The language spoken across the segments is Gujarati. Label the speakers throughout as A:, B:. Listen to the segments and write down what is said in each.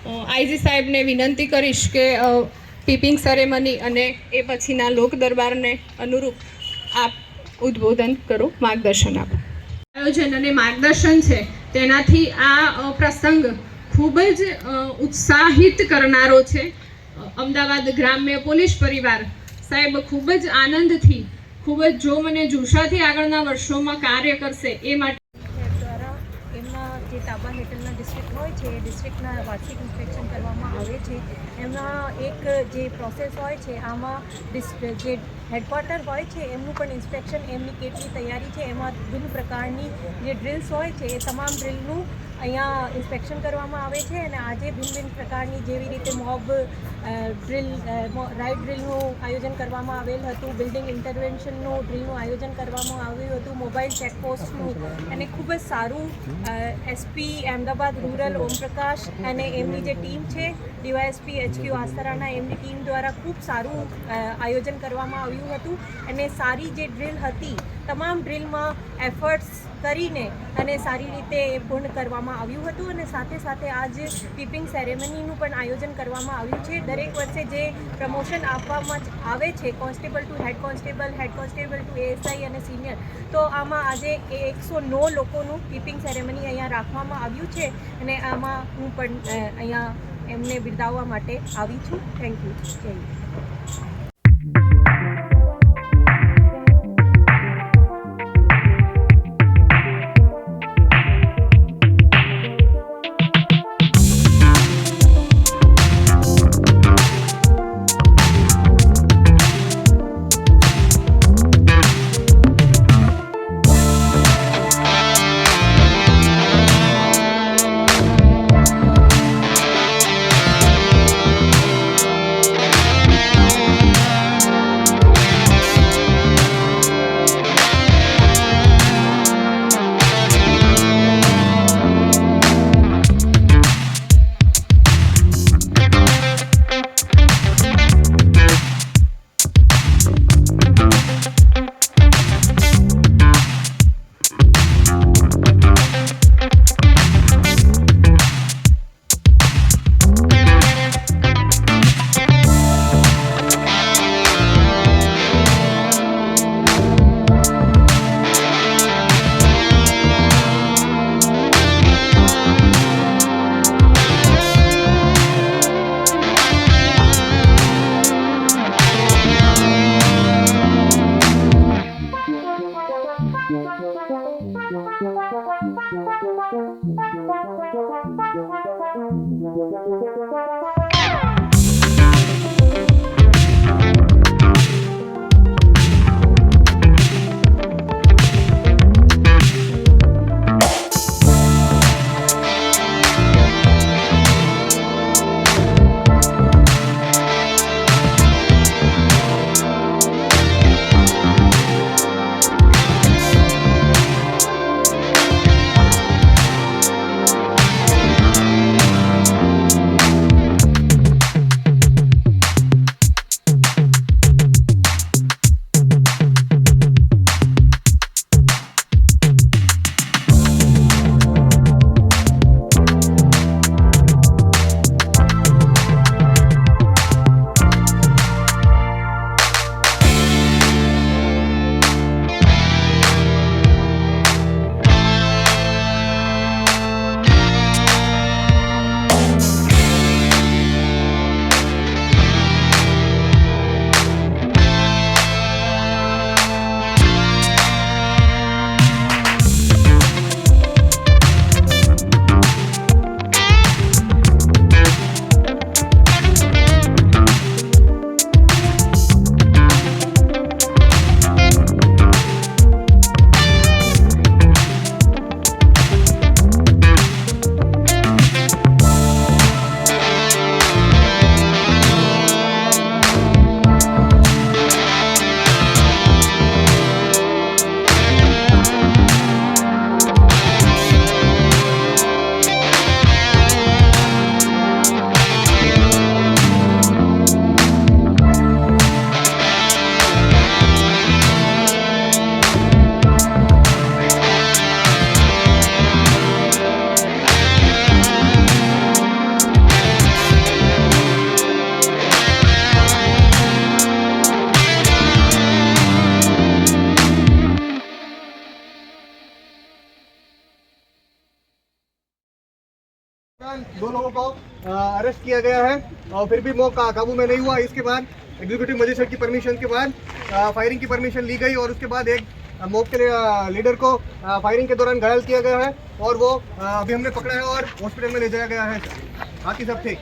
A: આઈજી સાહેબને વિનંતી કરીશ કે પીપિંગ સેરેમની અને એ પછીના લોક દરબારને અનુરૂપ આપ ઉદ્બોધન કરો, માર્ગદર્શન આપો. આયોજન અને માર્ગદર્શન છે તેનાથી આ પ્રસંગ ખૂબ જ ઉત્સાહિત કરનારો છે. અમદાવાદ ગ્રામ્ય પોલીસ પરિવાર સાહેબ ખૂબ જ આનંદથી, ખૂબ જ જોમ અને જોશાથી આગળના વર્ષોમાં કાર્ય કરશે એ માટે
B: દ્વારા એમના જે તાબા હેઠળના ડિસ્ટ્રિક્ટ હોય છે એ ડિસ્ટ્રિક્ટના વાર્ષિક ઇન્સ્પેક્શન કરવામાં આવે છે. એમના એક જે પ્રોસેસ હોય છે આમાં જે હેડક્વાર્ટર હોય છે એમનું પણ ઇન્સ્પેક્શન, એમની કેટલી તૈયારી છે, એમાં વિવિધ પ્રકારની જે ડ્રિલ્સ હોય છે એ તમામ ડ્રિલનું અહીંયા ઇન્સ્પેક્શન કરવામાં આવે છે. અને આજે ભિન્ન પ્રકારની જેવી રીતે મોબ ડ્રિલ, રાઇડ ડ્રિલનું આયોજન કરવામાં આવેલ હતું, બિલ્ડિંગ ઇન્ટરવેન્શનનું ડ્રિલનું આયોજન કરવામાં આવ્યું હતું, મોબાઈલ ચેકપોસ્ટનું, અને ખૂબ જ સારું એસપી અમદાવાદ રૂરલ ઓમપ્રકાશ અને એમની જે ટીમ છે ડીવાયએસપી HQ આસ્તરાના, એમની ટીમ દ્વારા ખૂબ સારું આયોજન કરવામાં આવ્યું હતું. અને સારી જે ડ્રિલ હતી તમામ ડ્રિલમાં એફર્ટ્સ કરીને અને સારી રીતે પૂર્ણ કરવામાં આવ્યું હતું. અને સાથે સાથે આજ પીપિંગ સેરેમનીનું પણ આયોજન કરવામાં આવ્યું છે. દરેક વર્ષે જે પ્રમોશન આપવામાં આવે છે constable to head constable, head constable to ASI અને સિનિયર, તો આમાં આજે 109 લોકોનું પીપિંગ સેરેમની અહીંયા રાખવામાં આવ્યું છે. અને આમાં હું પણ અહીંયા એમને બિરદાવવા માટે આવી છું. Thank you. જય હિન્દ.
C: 2 लोगों को अरेस्ट किया गया है और फिर भी मौका काबू में नहीं हुआ। इसके बाद एग्जीक्यूटिव मजिस्ट्रेट की परमिशन के बाद फायरिंग की परमिशन ली गई और उसके बाद एक मॉब के लीडर को फायरिंग के दौरान घायल किया गया है और वो अभी हमने पकड़ा है और हॉस्पिटल में ले जाया गया है। बाकी सब ठीक।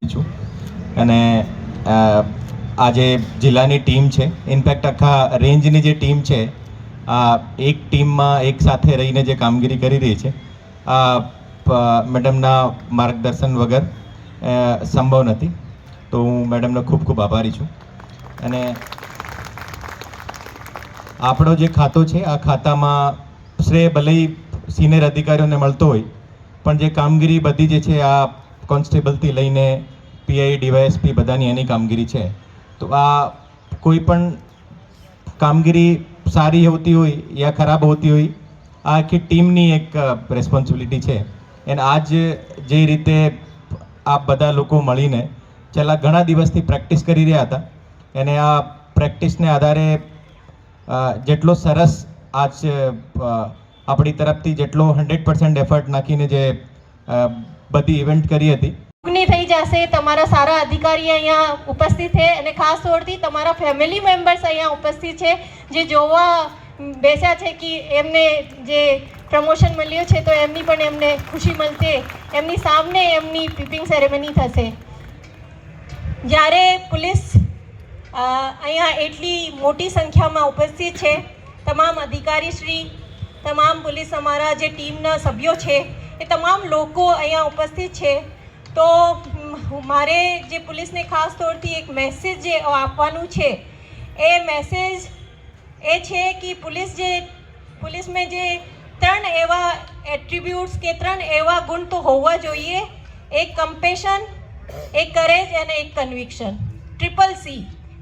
D: છું અને આજે જિલ્લાની ટીમ છે, ઇનફેક્ટ આખા રેન્જની જે ટીમ છે આ એક ટીમમાં એક સાથે રહીને જે કામગીરી કરી રહી છે આ મેડમના માર્ગદર્શન વગર સંભવ નથી, તો હું મેડમનો ખૂબ ખૂબ આભારી છું। અને આપણો જે ખાતો છે આ ખાતામાં શ્રેય ભલે સિનિયર અધિકારીઓને મળતો હોય પણ જે કામગીરી બધી જે છે આ કોન્સ્ટેબલથી લઈને પીઆઈ ડીવાયએસપી બધાની એની કામગીરી છે। તો આ કોઈ પણ કામગીરી સારી હોતી હોય યા ખરાબ હોતી હોય આ આખી ટીમની એક રેસ્પોન્સિબિલિટી છે। અને આજ જે રીતે આ બધા લોકો મળીને છેલ્લા ઘણા દિવસથી પ્રેક્ટિસ કરી રહ્યા હતા અને આ પ્રેક્ટિસને આધારે જેટલો સરસ આજ આપણી તરફથી જેટલો 100% એફર્ટ નાખીને જે બધી ઇવેન્ટ કરી હતી
B: ની થઈ જશે। તમારા સારા અધિકારી અહીંયા ઉપસ્થિત છે અને ખાસ તौरથી તમારા ફેમિલી મેમ્બર્સ અહીંયા ઉપસ્થિત છે જે જોવા બેસ્યા છે કે એમને જે પ્રમોશન મળ્યું છે તો એમની પણ એમને ખુશી મળશે। એમની સામે એમની પીપિંગ સેરેમની થશે। જ્યારે પોલીસ અહીંયા એટલી મોટી સંખ્યામાં ઉપસ્થિત છે, તમામ અધિકારીશ્રી, તમામ પોલીસ અમારા જે ટીમના સભ્યો છે એ તમામ લોકો અહીંયા ઉપસ્થિત છે, તો મારે જે પોલીસને ખાસ તौरથી એક મેસેજ જે આપવાનું છે એ મેસેજ એ છે કે પોલીસમાં જે 3 એવા એટ્રીબ્યુટ્સ કે 3 એવા ગુણ તો હોવા જોઈએ, એક કમ્પેશન, એક કરેજ અને એક કન્વિક્શન, CCC।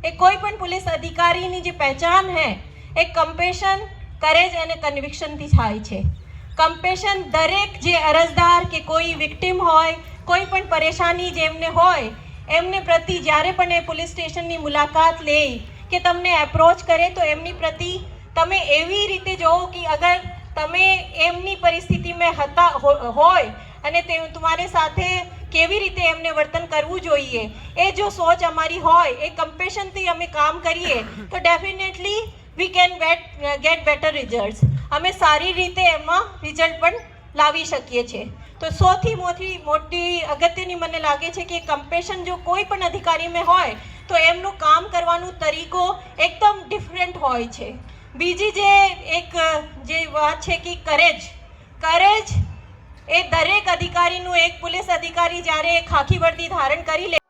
B: એ કોઈ પણ પોલીસ અધિકારીની જે પહેચાન હે એ કમ્પેશન, કરેજ અને કન્વિક્શનથી થાય છે। કમ્પેશન દરેક જે અરજદાર કે કોઈ વિક્ટિમ હોય, કોઈ પણ પરેશાની જેમને હોય એમને પ્રતિ જ્યારે પણ એ પોલીસ સ્ટેશનની મુલાકાત લે કે તમને એપ્રોચ કરે તો એમની પ્રતિ તમે એવી રીતે જોવો કે અગર તમે એમની પરિસ્થિતિમાં હતા હોય અને તે તમારી સાથે કેવી રીતે એમને વર્તન કરવું જોઈએ એ જો સોચ અમારી હોય, એ કમ્પેશનથી અમે કામ કરીએ તો definitely we can get better results. અમે સારી રીતે એમાં રિઝલ્ટ પણ લાવી શકીએ છીએ। તો સૌથી મોટી અગત્યની મને લાગે છે કે કમ્પેશન જો કોઈ પણ અધિકારીમાં હોય તો એમનું કામ કરવાનો તરીકો એકદમ ડિફરન્ટ હોય છે। બીજી જે વાત છે કે કરેજ એ દરેક અધિકારીનું, એક પોલીસ અધિકારી જ્યારે ખાખી વર્દી ધારણ કરી લે